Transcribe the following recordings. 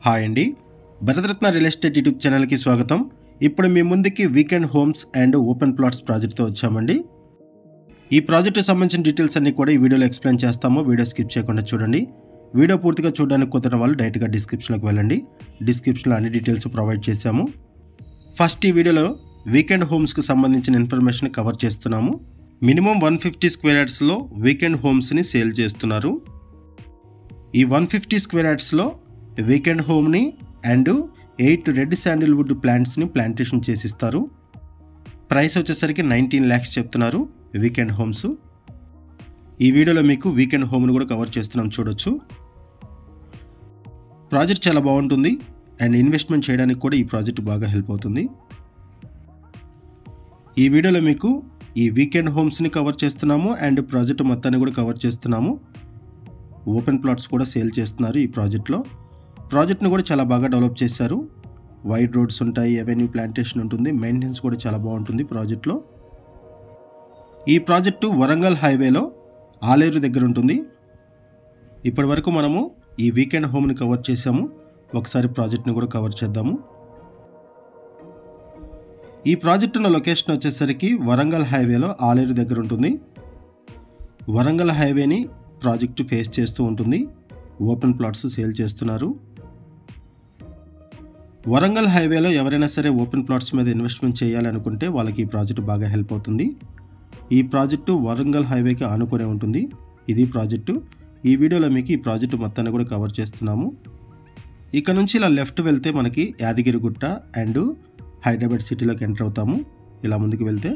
Hi అండి, Bharat Ratna real estate YouTube ఛానల్కి స్వాగతం. ఇప్పుడు మీ ముందుకి weekend homes and open plots ప్రాజెక్ట్తో వచ్చామండి. ఈ ప్రాజెక్టుకు సంబంధించిన డీటెయిల్స్ అన్ని కూడా ఈ వీడియోలో ఎక్స్ప్లెయిన్ చేస్తాము. వీడియో స్కిప్ చేయకుండా చూడండి. వీడియో పూర్తిగా చూడడానికి కుదరని వాళ్ళు డైరెక్ట్గా డిస్క్రిప్షన్లోకి వెళ్ళండి. డిస్క్రిప్షన్లో అన్ని డీటెయిల్స్ ప్రొవైడ్ చేశాము. ఫస్ట్ ఈ వీడియోలో వీకెండ్ హోమ్స్కి సంబంధించిన ఇన్ఫర్మేషన్ కవర్ చేస్తున్నాము. మినిమం 150 స్క్వేర్ యార్డ్స్లో వీకెండ్ హోమ్స్ని సేల్ చేస్తున్నారు. ఈ 150 స్క్వేర్ యార్డ్స్లో వీకెండ్ హోమ్ని అండ్ 8 రెడ్ శాండిల్వుడ్ ప్లాంట్స్ని ప్లాంటేషన్ చేసిస్తారు. ప్రైస్ వచ్చేసరికి 19 lakhs చెప్తున్నారు వీకెండ్ హోమ్స్. ఈ వీడియోలో మీకు వీకెండ్ హోమ్ని కూడా కవర్ చేస్తున్నాం, చూడొచ్చు. ప్రాజెక్ట్ చాలా బాగుంటుంది అండ్ ఇన్వెస్ట్మెంట్ చేయడానికి కూడా ఈ ప్రాజెక్ట్ బాగా హెల్ప్ అవుతుంది. ఈ వీడియోలో మీకు ఈ వీకెండ్ హోమ్స్ని కవర్ చేస్తున్నాము అండ్ ప్రాజెక్ట్ మొత్తాన్ని కూడా కవర్ చేస్తున్నాము. ఓపెన్ ప్లాట్స్ కూడా సేల్ చేస్తున్నారు ఈ ప్రాజెక్ట్లో. ప్రాజెక్ట్ని కూడా చాలా బాగా డెవలప్ చేశారు. వైడ్ రోడ్స్ ఉంటాయి, అవెన్యూ ప్లాంటేషన్ ఉంటుంది, మెయింటెనెన్స్ కూడా చాలా బాగుంటుంది ప్రాజెక్ట్లో. ఈ ప్రాజెక్టు వరంగల్ హైవేలో ఆలేరు దగ్గర ఉంటుంది. ఇప్పటి వరకు మనము ఈ వీకెండ్ హోమ్ని కవర్ చేసాము. ఒకసారి ప్రాజెక్ట్ని కూడా కవర్ చేద్దాము. ఈ ప్రాజెక్ట్ ఉన్న లొకేషన్ వచ్చేసరికి వరంగల్ హైవేలో ఆలేరు దగ్గర ఉంటుంది. వరంగల్ హైవేని ప్రాజెక్టు ఫేస్ చేస్తూ ఉంటుంది. ఓపెన్ ప్లాట్స్ సేల్ చేస్తున్నారు. వరంగల్ హైవేలో ఎవరైనా సరే ఓపెన్ ప్లాట్స్ మీద ఇన్వెస్ట్మెంట్ చేయాలనుకుంటే వాళ్ళకి ఈ ప్రాజెక్టు బాగా హెల్ప్ అవుతుంది. ఈ ప్రాజెక్టు వరంగల్ హైవేకి ఆనుకునే ఉంటుంది. ఇది ప్రాజెక్టు. ఈ వీడియోలో మీకు ఈ ప్రాజెక్టు మొత్తాన్ని కూడా కవర్ చేస్తున్నాము. ఇక్కడ నుంచి ఇలా లెఫ్ట్ వెళ్తే మనకి యాదగిరిగుట్ట అండ్ హైదరాబాద్ సిటీలోకి ఎంటర్ అవుతాము. ఇలా ముందుకు వెళ్తే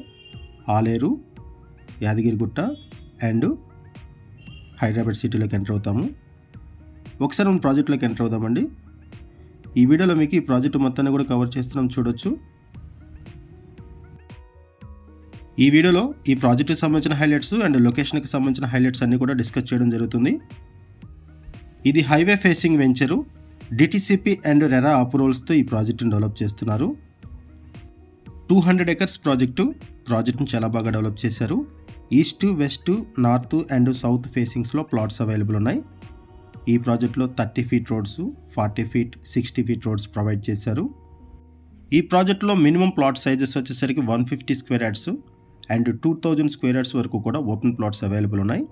ఆలేరు, యాదగిరిగుట్ట అండ్ హైదరాబాద్ సిటీలోకి ఎంటర్ అవుతాము. ఒకసారి మనం ప్రాజెక్టులోకి ఎంటర్ అవుదామండి. ఈ వీడియోలో మీకు ఈ ప్రాజెక్టు మొత్తాన్ని కూడా కవర్ చేస్తున్నాం, చూడొచ్చు. ఈ వీడియోలో ఈ ప్రాజెక్టుకి సంబంధించిన హైలైట్స్ అండ్ లొకేషన్కి సంబంధించిన హైలైట్స్ అన్నీ కూడా డిస్కస్ చేయడం జరుగుతుంది. ఇది highway facing venture. DTCP and RERA అప్రూవల్స్తో ఈ ప్రాజెక్టును డెవలప్ చేస్తున్నారు. 200 acres ప్రాజెక్టును చాలా బాగా డెవలప్ చేశారు. East, west, north and south ఫేసింగ్స్లో ప్లాట్స్ అవైలబుల్ ఉన్నాయి. ఈ ప్రాజెక్ట్లో 30 feet roads, 40 feet, 60 feet roads provide చేశారు. ఈ ప్రాజెక్ట్లో మినిమం ప్లాట్ సైజెస్ వచ్చేసరికి 150 square yards and 2000 square yards వరకు కూడా ఓపెన్ ప్లాట్స్ అవైలబుల్ ఉన్నాయి.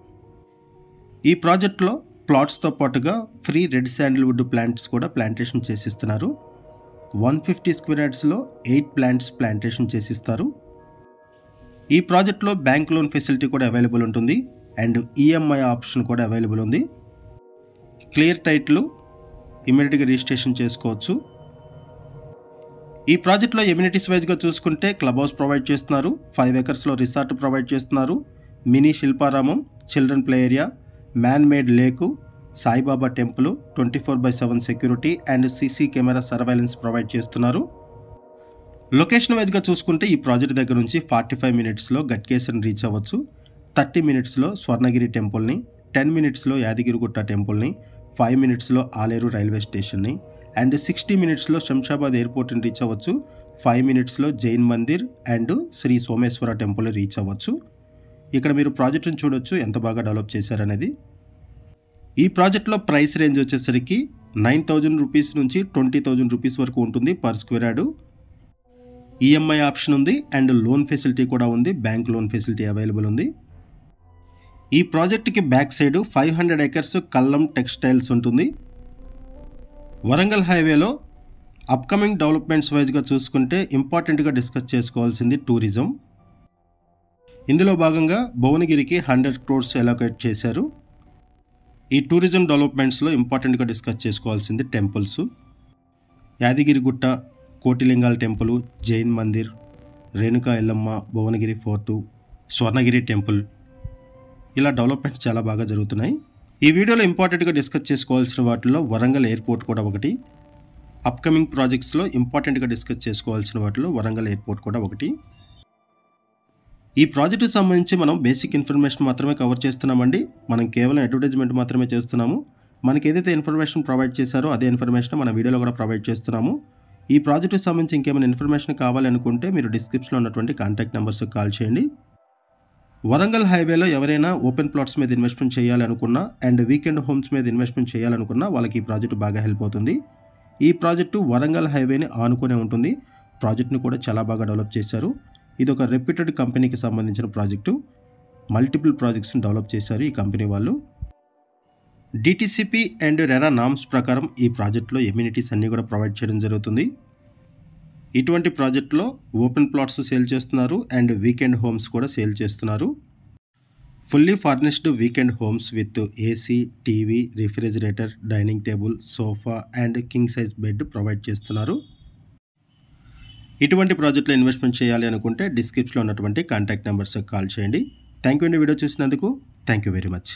ఈ ప్రాజెక్ట్లో ప్లాట్స్తో పాటుగా ఫ్రీ రెడ్ శాండిల్వుడ్ ప్లాంట్స్ కూడా ప్లాంటేషన్ చేసిస్తున్నారు. 150 స్క్వేర్ యార్డ్స్లో 8 ప్లాంట్స్ ప్లాంటేషన్ చేసిస్తారు. ఈ ప్రాజెక్ట్లో బ్యాంక్ లోన్ ఫెసిలిటీ కూడా అవైలబుల్ ఉంటుంది అండ్ ఈఎంఐ ఆప్షన్ కూడా అవైలబుల్ ఉంది. క్లియర్ టైటిల్ ఇమీడియట్గా రిజిస్ట్రేషన్ చేసుకోవచ్చు. ఈ ప్రాజెక్ట్లో ఎమ్యూనిటీస్ వైజ్గా చూసుకుంటే క్లబ్ హౌస్ ప్రొవైడ్ చేస్తున్నారు. 5 acresలో రిసార్ట్ ప్రొవైడ్ చేస్తున్నారు. Mini Shilparamam, children play area, man made lake, Saibaba temple, 24/7 security and CC camera surveillance provide చేస్తున్నారు. లొకేషన్ వైజ్గా చూసుకుంటే ఈ ప్రాజెక్ట్ దగ్గర నుంచి 45 minutesలో గట్కేసర్ని రీచ్ అవ్వచ్చు. 30 minutesలో స్వర్ణగిరి టెంపుల్ని, 10 minutesలో యాదగిరిగుట్ట టెంపుల్ని, 5 minutesలో ఆలేరు రైల్వే స్టేషన్ని అండ్ 60 minutesలో శంషాబాద్ ఎయిర్పోర్ట్ని రీచ్ అవ్వచ్చు. 5 minutesలో జైన్ మందిర్ అండ్ శ్రీ సోమేశ్వర టెంపుల్ని రీచ్ అవ్వచ్చు. ఇక్కడ మీరు ప్రాజెక్టును చూడొచ్చు ఎంత బాగా డెవలప్ చేశారనేది. ఈ ప్రాజెక్ట్లో ప్రైస్ రేంజ్ వచ్చేసరికి 9,000 rupees నుంచి 20,000 rupees వరకు ఉంటుంది per square yard. EMI option ఉంది అండ్ లోన్ ఫెసిలిటీ కూడా ఉంది. బ్యాంక్ లోన్ ఫెసిలిటీ అవైలబుల్ ఉంది. ఈ ప్రాజెక్టుకి బ్యాక్ సైడ్ 500 acres కల్లం టెక్స్టైల్స్ ఉంటుంది. వరంగల్ హైవేలో అప్కమింగ్ డెవలప్మెంట్స్ వైజ్గా చూసుకుంటే ఇంపార్టెంట్గా డిస్కస్ చేసుకోవాల్సింది టూరిజం. ఇందులో భాగంగా భువనగిరికి 100 crores అలొకేట్ చేశారు. ఈ టూరిజం డెవలప్మెంట్స్లో ఇంపార్టెంట్గా డిస్కస్ చేసుకోవాల్సింది temples. Yadagirigutta Kotilingala temple, Jain Mandir, Renuka Yellamma, Bhuvanagiri fort, Swarnagiri temple, ఇలా డెవలప్మెంట్స్ చాలా బాగా జరుగుతున్నాయి. ఈ వీడియోలో ఇంపార్టెంట్గా డిస్కస్ చేసుకోవాల్సిన వాటిలో వరంగల్ ఎయిర్పోర్ట్ కూడా ఒకటి. అప్కమింగ్ ప్రాజెక్ట్స్లో ఇంపార్టెంట్గా డిస్కస్ చేసుకోవాల్సిన వాటిలో వరంగల్ ఎయిర్పోర్ట్ కూడా ఒకటి. ఈ ప్రాజెక్టుకి సంబంధించి మనం బేసిక్ ఇన్ఫర్మేషన్ మాత్రమే కవర్ చేస్తున్నామండి. మనం కేవలం అడ్వర్టైజ్మెంట్ మాత్రమే చేస్తున్నాము. మనకి ఏదైతే ఇన్ఫర్మేషన్ ప్రొవైడ్ చేశారో అదే ఇన్ఫర్మేషన్ మన వీడియోలో కూడా ప్రొవైడ్ చేస్తున్నాము. ఈ ప్రాజెక్టుకి సంబంధించి ఇంకేమైనా ఇన్ఫర్మేషన్ కావాలనుకుంటే మీరు డిస్క్రిప్షన్లో ఉన్నటువంటి కాంటాక్ట్ నెంబర్స్కి కాల్ చేయండి. వరంగల్ హైవేలో ఎవరైనా ఓపెన్ ప్లాట్స్ మీద ఇన్వెస్ట్మెంట్ చేయాలనుకున్నా అండ్ వీకెండ్ హోమ్స్ మీద ఇన్వెస్ట్మెంట్ చేయాలనుకున్నా వాళ్ళకి ఈ ప్రాజెక్ట్ బాగా హెల్ప్ అవుతుంది. ఈ ప్రాజెక్టు వరంగల్ హైవేని ఆనుకునే ఉంటుంది. ప్రాజెక్ట్‌ని కూడా చాలా బాగా డెవలప్ చేశారు. ఇది ఒక రెప్యూటెడ్ కంపెనీకి సంబంధించిన ప్రాజెక్టు. మల్టిపుల్ ప్రాజెక్ట్స్‌ని డెవలప్ చేశారు ఈ కంపెనీ వాళ్ళు. డీటీసీపీ అండ్ రెరా నామ్స్ ప్రకారం ఈ ప్రాజెక్ట్‌లో ఎమ్యూనిటీస్ అన్నీ కూడా ప్రొవైడ్ చేయడం జరుగుతుంది. ఇటువంటి ప్రాజెక్ట్‌లో ఓపెన్ ప్లాట్స్ సేల్ చేస్తున్నారు అండ్ వీకెండ్ హోమ్స్ కూడా సేల్ చేస్తున్నారు. Fully furnished weekend homes with AC, TV, refrigerator, dining table, sofa and king size bed provide చేస్తున్నారు. ఇటువంటి ప్రాజెక్టులో ఇన్వెస్ట్మెంట్ చేయాలి అనుకుంటే డిస్క్రిప్షన్లో ఉన్నటువంటి కాంటాక్ట్ నెంబర్స్కి కాల్ చేయండి. థ్యాంక్ యూ అండి వీడియో చూసినందుకు. Thank you very much.